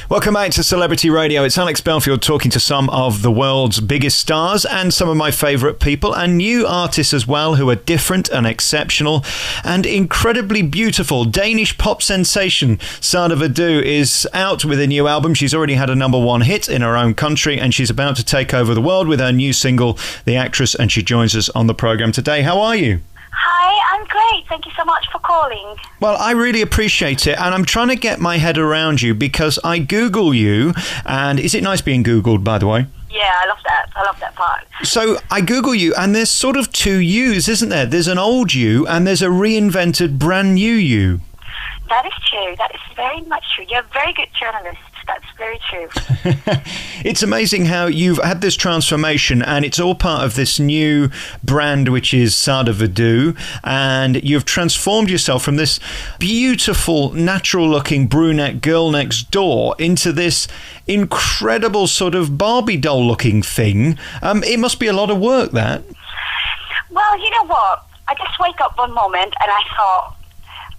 Welcome back to Celebrity Radio. It's Alex Belfield talking to some of the world's biggest stars and some of my favourite people and new artists as well who are different and exceptional and incredibly beautiful. Danish pop sensation Sada Vidoo is out with a new album. She's already had a #1 hit in her own country and she's about to take over the world with her new single, The Actress, and she joins us on the programme today. How are you? Hi, I'm great. Thank you so much for calling. Well, I really appreciate it, and I'm trying to get my head around you because I Google you, and is it nice being Googled, by the way? Yeah, I love that. I love that part. So I Google you, and there's sort of two yous, isn't there? There's an old you, and there's a reinvented brand new you. That is true. That is very much true. You're a very good journalist. That's very true. It's amazing how you've had this transformation and it's all part of this new brand, which is Sada Vidoo, and you've transformed yourself from this beautiful, natural-looking brunette girl next door into this incredible sort of Barbie doll-looking thing. It must be a lot of work, that. Well, you know what? I just wake up one moment and I thought,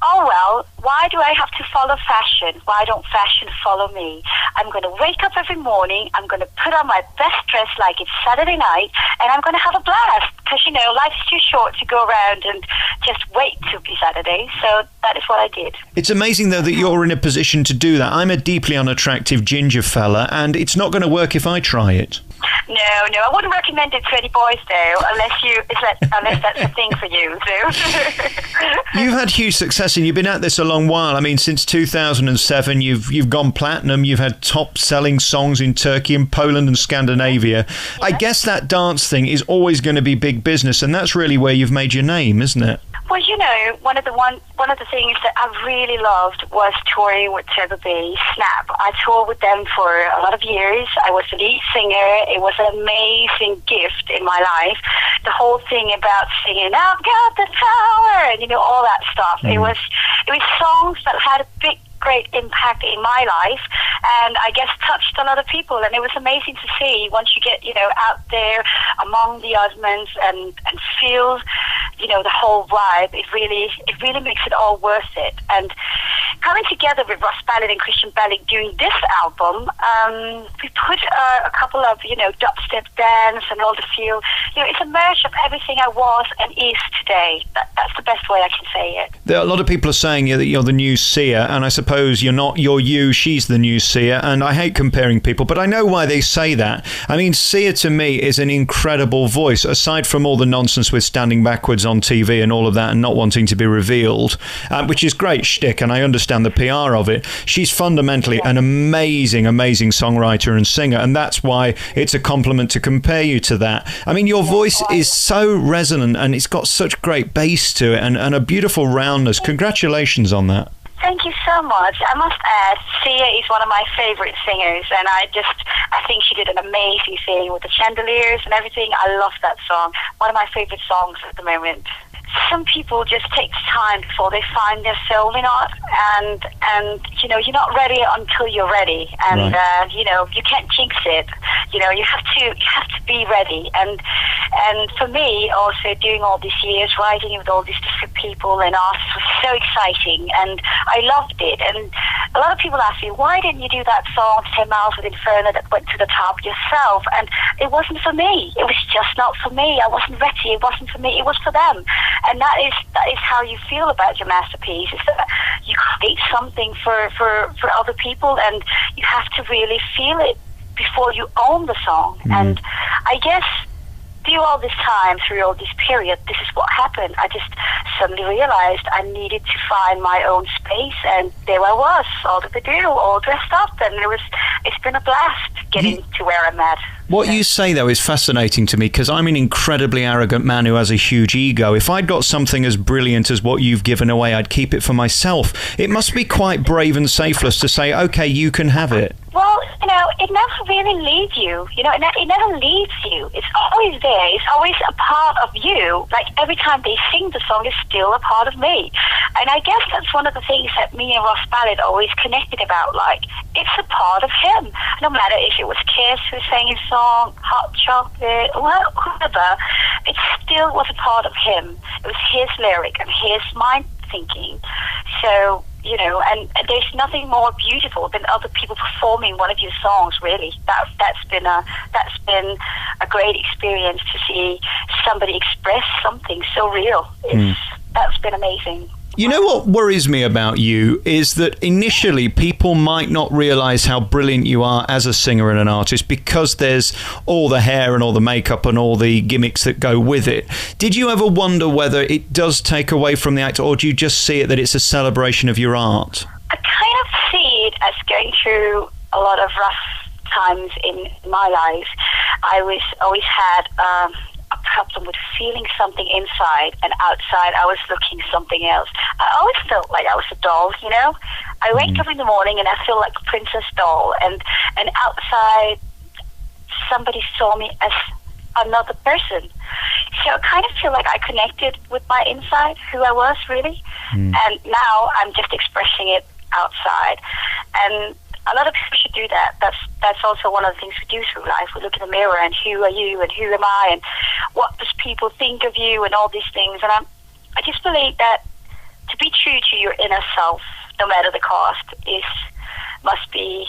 oh, well, why do I have to follow fashion? Why don't fashion follow me? I'm going to wake up every morning, I'm going to put on my best dress like it's Saturday night, and I'm going to have a blast. Because, you know, life's too short to go around and just wait to be Saturday. So that is what I did. It's amazing, though, that you're in a position to do that. I'm a deeply unattractive ginger fella, and it's not going to work if I try it. No, I wouldn't recommend it to any boys, though, unless that's a thing for you. So. You've had huge success, and you've been at this a long while. I mean, since 2007, you've gone platinum. You've had top-selling songs in Turkey and Poland and Scandinavia. Yeah. I guess that dance thing is always going to be big business, and that's really where you've made your name, isn't it? Well, you know, one of the things that I really loved was touring with Turbo Bass, Snap. I toured with them for a lot of years. I was the lead singer. It was an amazing gift in my life. The whole thing about singing, I've got the power, and, you know, all that stuff. It was songs that had a great impact in my life, and I guess touched a lot of people, and it was amazing to see once you get, you know, out there among the oddments and feel, you know, the whole vibe. It really makes it all worth it. And coming together with Russ Ballard and Christian Bellic doing this album, we put a couple of, you know, dubstep dance and all the feel. You know, it's a merge of everything I was and is today. That's the best way I can say it. A lot of people are saying that you're the new Sia, and I suppose you're not. You're you, she's the new Sia, and I hate comparing people, but I know why they say that. I mean, Sia to me is an incredible voice, aside from all the nonsense with standing backwards on TV and all of that and not wanting to be revealed, which is great shtick, and I understand the PR of it. She's fundamentally an amazing songwriter and singer, and that's why it's a compliment to compare you to that. I mean, your voice is so resonant and it's got such great bass to it and a beautiful roundness. Congratulations on that. Thank you so much. I must add, Sia is one of my favorite singers, and I think she did an amazing thing with the chandeliers and everything. I love that song. One of my favorite songs at the moment. Some people just takes time before they find their soul in art, and you know, you're not ready until you're ready, and right. You know, you can't jinx it. You know, you have to be ready, and for me also doing all these years writing with all these different people and artists was so exciting, and I loved it. And a lot of people ask me, why didn't you do that song 10 Miles with Infernal that went to the top yourself? And it wasn't for me. It was just not for me. I wasn't ready. It wasn't for me. It was for them. And that is how you feel about your masterpiece, is that you create something for other people, and you have to really feel it before you own the song. And I guess through all this time, through all this period, this is what happened. I just suddenly realized I needed to find my own space, and there I was, all the Vidoo, all dressed up, and it's been a blast getting to where I'm at. What you say, though, is fascinating to me, because I'm an incredibly arrogant man who has a huge ego. If I'd got something as brilliant as what you've given away, I'd keep it for myself. It must be quite brave and selfless to say, okay, you can have it. Well, you know, it never really leaves you. You know, it never leaves you. It's always there. It's always a part of you. Like, every time they sing the song, it's still a part of me. And I guess that's one of the things that me and Russ Ballard always connected about. Like, it's a part of him. No matter if it was Kiss who sang his song, Hot Chocolate, whatever, it still was a part of him. It was his lyric and his mind thinking. So and there's nothing more beautiful than other people performing one of your songs. Really, that's been a great experience to see somebody express something so real. That's been amazing. You know what worries me about you is that initially people might not realise how brilliant you are as a singer and an artist because there's all the hair and all the makeup and all the gimmicks that go with it. Did you ever wonder whether it does take away from the act, or do you just see it that it's a celebration of your art? I kind of see it as going through a lot of rough times in my life. I always had a problem with feeling something inside, and outside I was looking something else. I always felt like I was a doll, I wake up in the morning and I feel like a princess doll, and outside somebody saw me as another person. So I kind of feel like I connected with my inside, who I was really, and now I'm just expressing it outside. And a lot of people should do that. That's also one of the things we do through life. We look in the mirror and who are you and who am I and what does people think of you and all these things. And I just believe that to be true to your inner self, no matter the cost, must be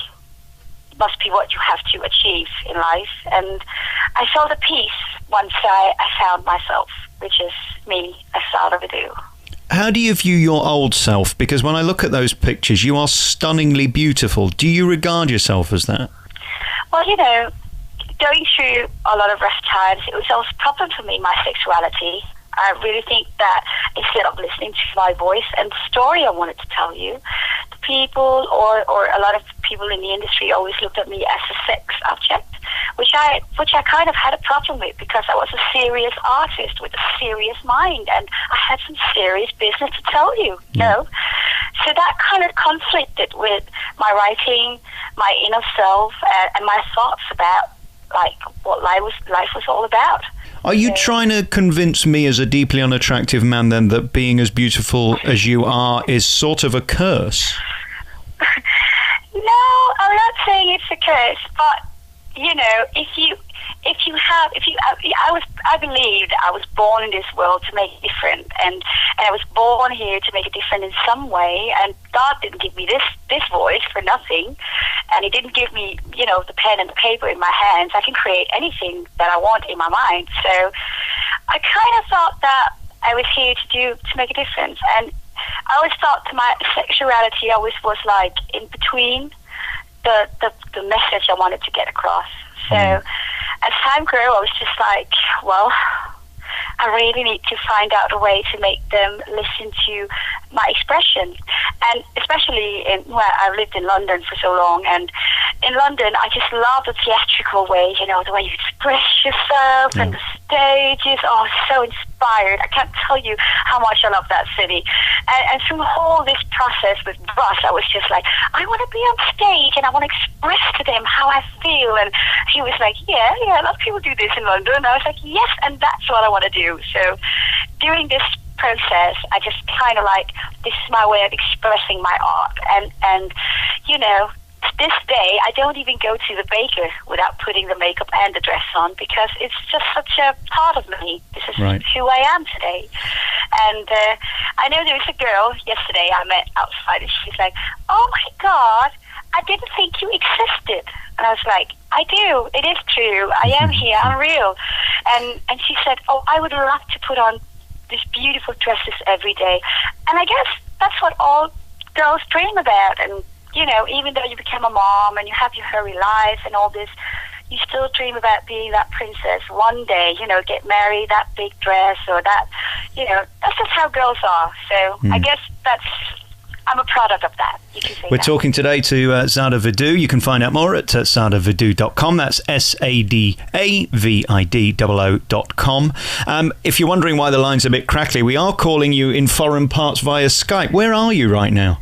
what you have to achieve in life. And I felt at peace once I found myself, which is me, as Sada Vidoo. How do you view your old self? Because when I look at those pictures, you are stunningly beautiful. Do you regard yourself as that? Well, going through a lot of rough times, it was always a problem for me, my sexuality. I really think that instead of listening to my voice and the story I wanted to tell you, the people or a lot of people in the industry always looked at me as a sex object, which I kind of had a problem with, because I was a serious artist with a serious mind, and I had some serious business to tell you. So that kind of conflicted with my writing, my inner self, and my thoughts about what life was all about. Are you trying to convince me as a deeply unattractive man then that being as beautiful as you are is sort of a curse? No, I'm not saying it's a curse, but I believed I was born in this world to make a difference, and I was born here to make a difference in some way, and God didn't give me this voice for nothing, and He didn't give me, the pen and the paper in my hands. I can create anything that I want in my mind. So I kind of thought that I was here to make a difference, and I always thought that my sexuality always was like in between the message I wanted to get across. So as time grew, I was just like, well, I really need to find out a way to make them listen to my expression. And especially I've lived in London for so long, and in London I just love the theatrical way, the way you express yourself, and the stages. Oh, so inspired. I can't tell you how much I love that city. And through all this process with Russ, I was just like, I want to be on stage and I want to express to them how I feel. And he was like, yeah, a lot of people do this in London. And I was like, yes, and that's what I want to do. So during this process, I just kind of this is my way of expressing my art. And to this day, I don't even go to the baker without putting the makeup and the dress on, because it's just such a part of me. This is who I am today. And I know there was a girl yesterday I met outside, and she's like, oh my God, I didn't think you existed. And I was like, I do. It is true. I am here. I'm real. And she said, oh, I would love to put on these beautiful dresses every day. And I guess that's what all girls dream about. And even though you become a mom and you have your hurry life and all this, you still dream about being that princess one day, get married, that big dress, or that, that's just how girls are. So I guess I'm a product of that. You can say We're talking today to Sada Vidoo. You can find out more at sadavidoo.com. That's SADAVIDOO.com. If you're wondering why the line's a bit crackly, we are calling you in foreign parts via Skype. Where are you right now?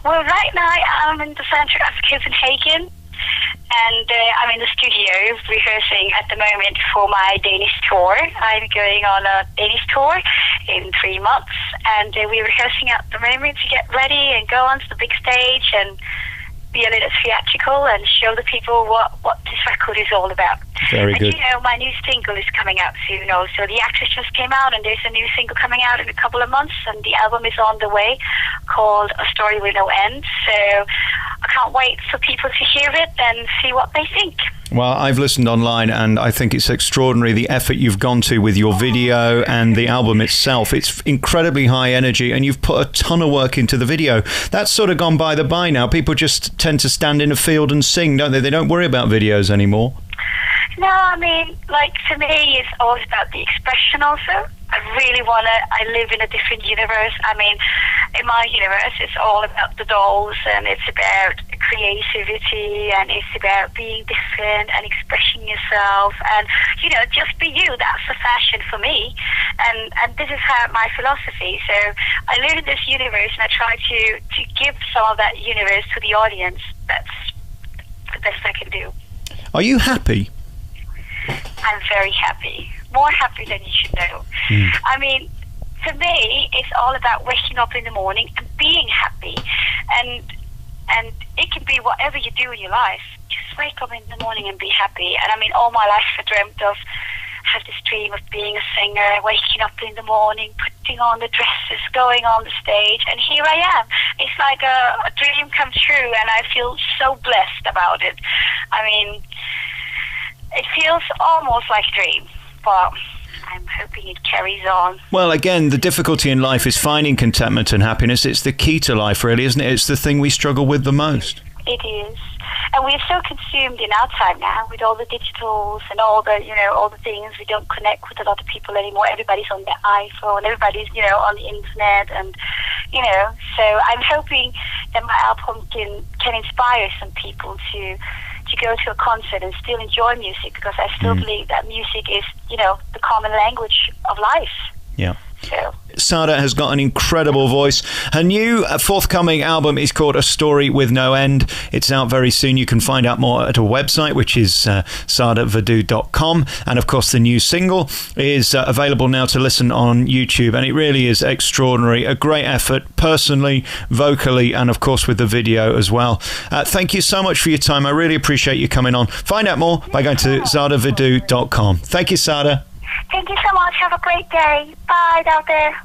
Well, right now I'm in the center of Copenhagen, and I'm in the studio rehearsing at the moment for my Danish tour. I'm going on a Danish tour in 3 months, and we're rehearsing at the moment to get ready and go onto the big stage. And be a little theatrical and show the people what this record is all about. Very good. And, you know, my new single is coming out soon also. The Actress just came out, and there's a new single coming out in a couple of months, and the album is on the way, called A Story With No End. So I can't wait for people to hear it and see what they think. Well, I've listened online, and I think it's extraordinary, the effort you've gone to with your video and the album itself. It's incredibly high energy, and you've put a ton of work into the video. That's sort of gone by the by now. People just tend to stand in a field and sing, don't they? They don't worry about videos anymore. No, I mean, like, to me, it's always about the expression also. I live in a different universe. I mean, in my universe, it's all about the dolls, and it's about creativity, and it's about being different and expressing yourself, and, you know, just be you. That's the fashion for me, and this is my philosophy. So I live in this universe, and I try to give some of that universe to the audience. That's the best I can do. Are you happy? I'm very happy. More happy than you should know. I mean, to me, it's all about waking up in the morning and being happy. And it can be whatever you do in your life. Just wake up in the morning and be happy. And I mean, all my life I dreamt of, have this dream of being a singer, waking up in the morning, putting on the dresses, going on the stage, and here I am. It's like a dream come true, and I feel so blessed about it. I mean, it feels almost like a dream, but I'm hoping it carries on. Well, again, the difficulty in life is finding contentment and happiness. It's the key to life, really, isn't it? It's the thing we struggle with the most. It is. And we're so consumed in our time now with all the digitals and all the things. We don't connect with a lot of people anymore. Everybody's on their iPhone. Everybody's, on the internet. And, so I'm hoping that my album can inspire some people to go to a concert and still enjoy music, because I still believe that music is, the common language of life. Yeah. So. Sada has got an incredible voice. Her new forthcoming album is called A Story With No End. It's out very soon. You can find out more at a website, which is sadavidoo.com. And of course, the new single is available now to listen on YouTube. And it really is extraordinary. A great effort, personally, vocally, and of course with the video as well. Thank you so much for your time. I really appreciate you coming on. Find out more by going to sadavidoo.com. Thank you, Sada. Thank you so much. Have a great day. Bye out there.